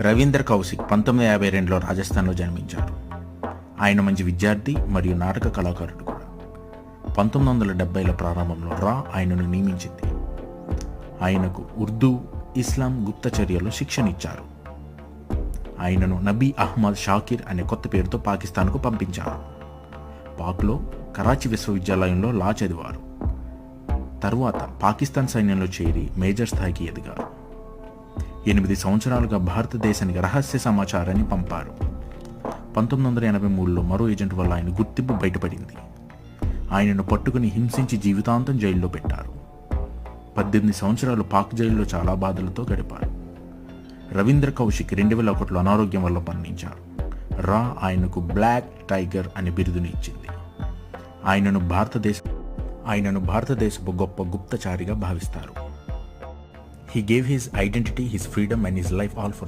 రవీంద్ర కౌశిక్ 1952లో రాజస్థాన్లో జన్మించారు. ఆయన మంచి విద్యార్థి మరియు నాటక కళాకారుడు కూడా. 1970ల ప్రారంభంలో రా ఆయనను నియమించింది. ఆయనకు ఉర్దూ, ఇస్లాం గుప్తచర్యలో శిక్షణ ఇచ్చారు. ఆయనను నబీ అహ్మద్ షాకిర్ అనే కొత్త పేరుతో పాకిస్తాన్కు పంపించారు. పాక్లో కరాచీ విశ్వవిద్యాలయంలో లా చదివారు. తరువాత పాకిస్తాన్ సైన్యంలో చేరి మేజర్ స్థాయికి ఎదిగారు. 8 సంవత్సరాలుగా భారతదేశానికి రహస్య సమాచారాన్ని పంపారు. 1983లో మరో ఏజెంట్ వల్ల ఆయన గుర్తింపు బయటపడింది. ఆయనను పట్టుకుని హింసించి జీవితాంతం జైల్లో పెట్టారు. 18 సంవత్సరాలు పాక్ జైల్లో చాలా బాధలతో గడిపారు. రవీంద్ర కౌశిక్ 2001లో అనారోగ్యం వల్ల మరణించారు. రా ఆయనకు బ్లాక్ టైగర్ అనే బిరుదుని ఇచ్చింది. ఆయనను భారతదేశపు గొప్ప గుప్తచారిగా భావిస్తారు. He gave his identity, his freedom and his life all for